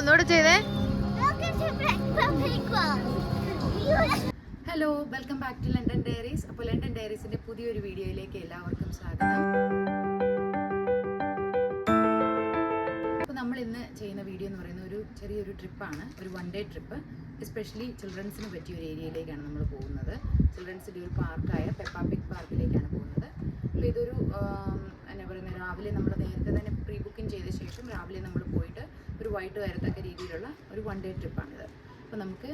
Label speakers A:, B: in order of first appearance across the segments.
A: ഒന്നുകൂടെ ചെയ്തേ. Hello, welcome back to London diaries. അപ്പോൾ ലണ്ടൻ ഡയറീസിന്റെ പുതിയൊരു വീഡിയോയിലേക്ക് എല്ലാവർക്കും സ്വാഗതം. അപ്പോൾ നമ്മൾ ഇന്ന് ചെയ്യുന്ന വീഡിയോ എന്ന് പറയുന്നത് ഒരു ചെറിയൊരു ട്രിപ്പാണ്, ഒരു 1 ഡേ ട്രിപ്പ്. എസ്പെഷ്യലി ചിൽഡ്രൻസിന് പറ്റിയ ഒരു ഏരിയയിലേക്കാണ് നമ്മൾ പോകുന്നത്. ചിൽഡ്രൻസിൻ്റെ ഒരു പാർക്കായ പെപ്പാ പിഗ് പാർക്കിലേക്കാണ് പോകുന്നത്. അപ്പോൾ ഇതൊരു എന്നാ പറയുന്നത്, രാവിലെ നമ്മൾ നേരത്തെ തന്നെ പ്രീ ബുക്കിംഗ് ചെയ്ത ശേഷം രാവിലെ നമ്മൾ പോയിട്ട് ഒരു വൈകിട്ട് വരത്തക്ക രീതിയിലുള്ള ഒരു 1 ഡേ ട്രിപ്പാണിത്. അപ്പോൾ നമുക്ക്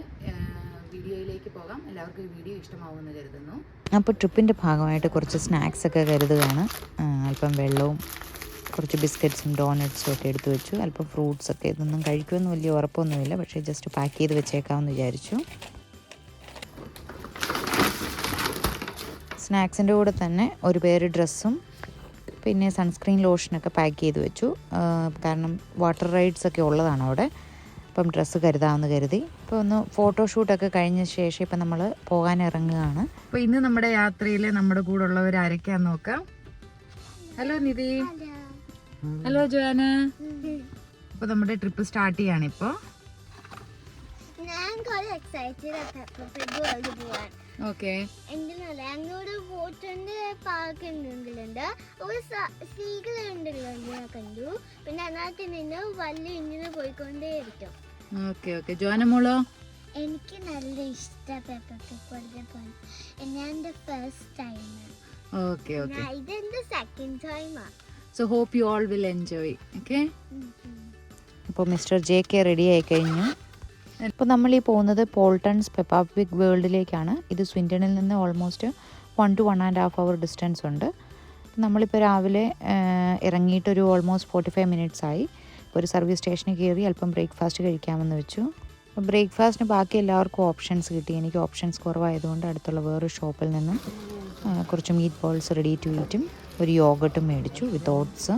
A: വീഡിയോയിലേക്ക് പോകാം. എല്ലാവർക്കും ഈ വീഡിയോ ഇഷ്ടമാവുമെന്ന് കരുതുന്നു.
B: അപ്പോൾ ട്രിപ്പിൻ്റെ ഭാഗമായിട്ട് കുറച്ച് സ്നാക്സൊക്കെ കരുതുകയാണ്. അല്പം വെള്ളവും കുറച്ച് ബിസ്ക്കറ്റ്സും ഡോണറ്റ്സും ഒക്കെ എടുത്തു വെച്ചു. അല്പം ഫ്രൂട്ട്സൊക്കെ. ഇതൊന്നും കഴിക്കുമെന്ന് വലിയ ഉറപ്പൊന്നുമില്ല, പക്ഷേ ജസ്റ്റ് പാക്ക് ചെയ്ത് വെച്ചേക്കാമെന്ന് വിചാരിച്ചു. സ്നാക്സിൻ്റെ കൂടെ തന്നെ ഒരു പേര് ഡ്രസ്സും പിന്നെ സൺസ്ക്രീൻ ലോഷനൊക്കെ പാക്ക് ചെയ്ത് വെച്ചു. കാരണം വാട്ടർ റൈഡ്സൊക്കെ ഉള്ളതാണ് അവിടെ. അപ്പം ഡ്രസ്സ് കരുതാമെന്ന് കരുതി. ഇപ്പോൾ ഒന്ന് ഫോട്ടോഷൂട്ടൊക്കെ കഴിഞ്ഞ ശേഷം ഇപ്പം നമ്മൾ പോകാൻ ഇറങ്ങുകയാണ്. അപ്പോൾ ഇന്ന് നമ്മുടെ യാത്രയിൽ നമ്മുടെ കൂടെ ഉള്ളവർ ആരൊക്കെയാന്ന് നോക്കാം. ഹലോ നിധി. ഹലോ ജോന. അപ്പോൾ നമ്മുടെ ട്രിപ്പ് സ്റ്റാർട്ട് ചെയ്യാണ് ഇപ്പോൾ. ഓക്കെ,
C: അങ്ങോട്ട് ബോട്ടുണ്ട്, പാർക്ക് ഉണ്ടെങ്കിലുണ്ട്, ഒരു സീകളുണ്ടല്ലോ കണ്ടു. പിന്നെ അതിനകത്ത് നിന്ന് വലിയ ഇങ്ങനെ പോയിക്കൊണ്ടേ ഇരിക്കും.
B: Okay okay. ജോന മോളോ?
C: എനിക്ക് നല്ല ഇഷ്ടപ്പെട്ടു. ഞാൻ ഫസ്റ്റ് ടൈം.
B: Okay okay.
C: ഇതെന്റെ സെക്കൻഡ് ടൈമാ.
B: So hope you all will enjoy. Okay. അപ്പോൾ മിസ്റ്റർ JK റെഡി ആയി കഴിഞ്ഞു. ഇപ്പോൾ നമ്മൾ ഈ പോകുന്നത് പോൾട്ടൺസ് പെപ്പാ പിഗ് വേൾഡിലേക്കാണ്. ഇത് സ്വിൻഡണിൽ നിന്ന് ഓൾമോസ്റ്റ് 1 to 1.5 hour ഡിസ്റ്റൻസ് ഉണ്ട്. നമ്മളിപ്പോൾ രാവിലെ ഇറങ്ങിയിട്ടൊരു ഓൾമോസ്റ്റ് 45 minutes ആയി. ഇപ്പോൾ ഒരു സർവീസ് സ്റ്റേഷനിൽ കയറി അല്പം ബ്രേക്ക്ഫാസ്റ്റ് കഴിക്കാമെന്ന് വെച്ചു. അപ്പോൾ ബ്രേക്ക്ഫാസ്റ്റിന് ബാക്കി എല്ലാവർക്കും ഓപ്ഷൻസ് കിട്ടി. എനിക്ക് ഓപ്ഷൻസ് കുറവായതുകൊണ്ട് അടുത്തുള്ള വേറൊരു ഷോപ്പിൽ നിന്നും കുറച്ച് മീറ്റ് ബോൾസ് റെഡി ടു ഈറ്റും ഒരു യോഗട്ടും മേടിച്ചു വിത്ത് ഓട്സ്.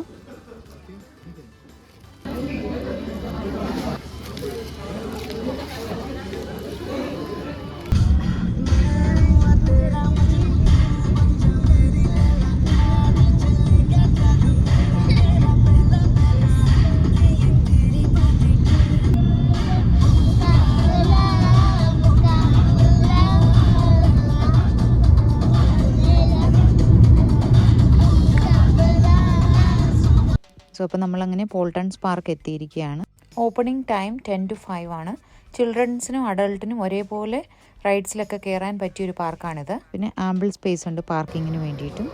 B: സോ അപ്പോൾ നമ്മളങ്ങനെ പോൾട്ടൺസ് പാർക്ക് എത്തിയിരിക്കുകയാണ്. ഓപ്പണിംഗ് ടൈം 10 to 5 ആണ്. ചിൽഡ്രൻസിനും അഡൾട്ടിനും ഒരേപോലെ റൈഡ്സിലൊക്കെ കയറാൻ പറ്റിയൊരു പാർക്കാണിത്. പിന്നെ ആമ്പിൾ സ്പേസ് ഉണ്ട് പാർക്കിങ്ങിന് വേണ്ടിയിട്ടും.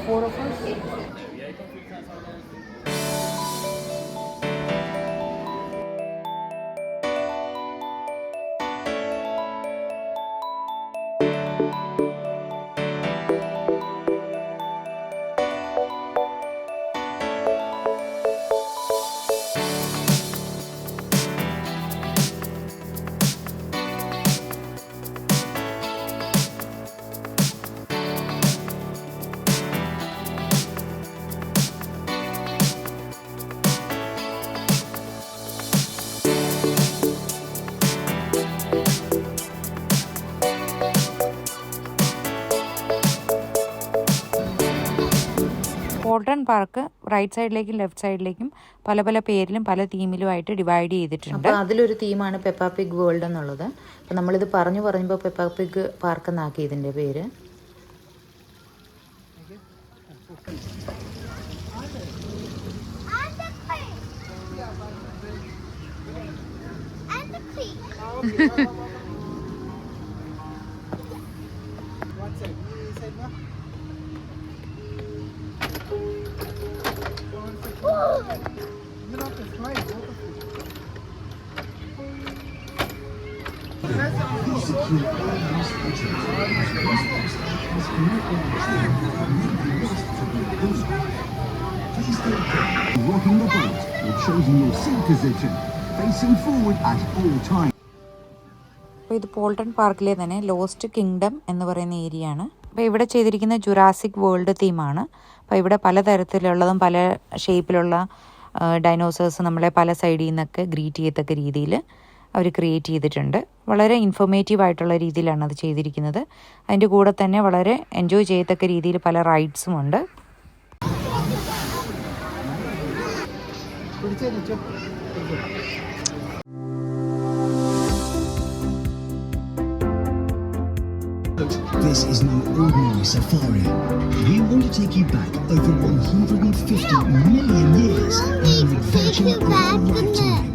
D: Four of us.
B: Paulton park right സൈഡിലേക്കും ലെഫ്റ്റ് സൈഡിലേക്കും പല പല പേരിലും പല തീമിലുമായിട്ട് ഡിവൈഡ് ചെയ്തിട്ടുണ്ട്. അപ്പോൾ അതിലൊരു തീമാണ് പെപ്പാ പിഗ് വേൾഡ് എന്നുള്ളത്. അപ്പോൾ നമ്മളിത് പറഞ്ഞപ്പോൾ പെപ്പാ പിഗ് പാർക്ക് എന്നാക്കി ഇതിൻ്റെ പേര്.
D: Please secure all lost items. These boxes cannot be lost to be used. Please take care. Rocking the boat or choosing your seat position, facing forward at all times.
B: അപ്പോൾ ഇത് പോൾട്ടൺ പാർക്കിലെ തന്നെ lost kingdom എന്ന് പറയുന്ന area ആണ്. അപ്പോൾ ഇവിടെ ചെയ്തിരിക്കുന്ന ജുറാസിക് വേൾഡ് തീമാണ്. അപ്പോൾ ഇവിടെ പലതരത്തിലുള്ളതും പല ഷേപ്പിലുള്ള ഡൈനോസേഴ്സ് നമ്മളെ പല സൈഡിൽ നിന്നൊക്കെ ഗ്രീറ്റ് ചെയ്യത്തക്ക രീതിയിൽ അവർ ക്രിയേറ്റ് ചെയ്തിട്ടുണ്ട്. വളരെ ഇൻഫോർമേറ്റീവ് ആയിട്ടുള്ള രീതിയിലാണ് അത് ചെയ്തിരിക്കുന്നത്. അതിൻ്റെ കൂടെ തന്നെ വളരെ എൻജോയ് ചെയ്യത്തക്ക രീതിയിൽ പല റൈഡ്സും ഉണ്ട്.
D: This is no ordinary safari. We want to take you back over 150 million years in an adventure of a lifetime.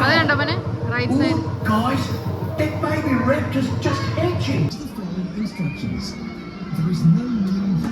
A: അത് കണ്ടോ അവനെ right side.
D: Guys, that baby raptor's just hatching. The following instructions. There is no need.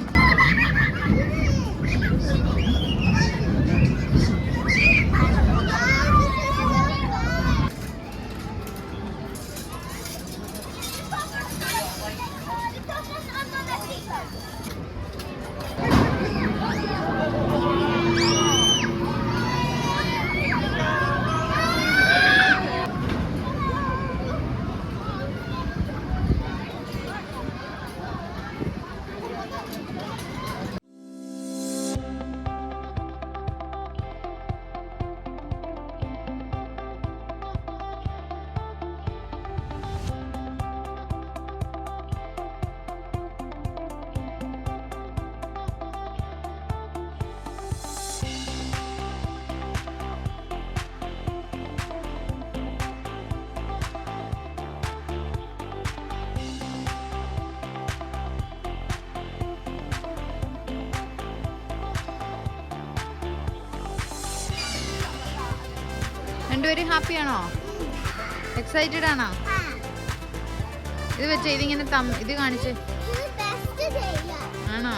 A: രണ്ടുപേരും ഹാപ്പിയാണോ? Excited ആണോ? ഇത് വെച്ച് ഇതിങ്ങനെ ഇത് കാണിച്ച് ആണോ?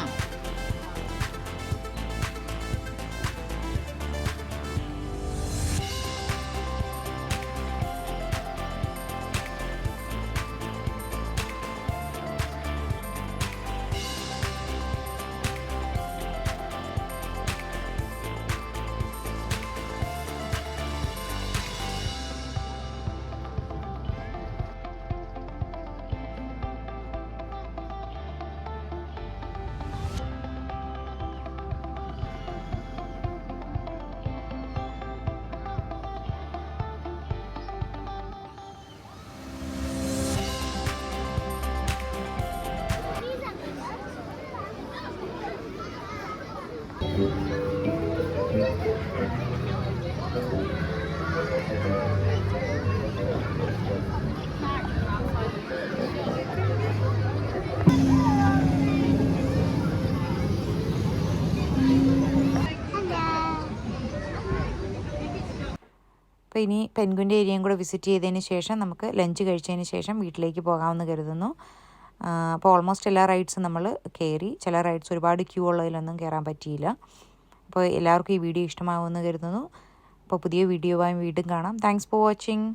B: അപ്പോൾ ഇനി പെൻഗ്വിൻ്റെ ഏരിയയും കൂടെ വിസിറ്റ് ചെയ്തതിന് ശേഷം നമുക്ക് ലഞ്ച് കഴിച്ചതിന് ശേഷം വീട്ടിലേക്ക് പോകാമെന്ന് കരുതുന്നു. അപ്പോൾ ഓൾമോസ്റ്റ് എല്ലാ റൈഡ്സും നമ്മൾ കയറി. ചില റൈഡ്സ് ഒരുപാട് ക്യൂ ഉള്ളതിലൊന്നും കയറാൻ പറ്റിയില്ല. അപ്പോൾ എല്ലാവർക്കും ഈ വീഡിയോ ഇഷ്ടമാവുമെന്ന് കരുതുന്നു. അപ്പോൾ പുതിയ വീഡിയോയുമായി വീണ്ടും കാണാം. Thanks for watching.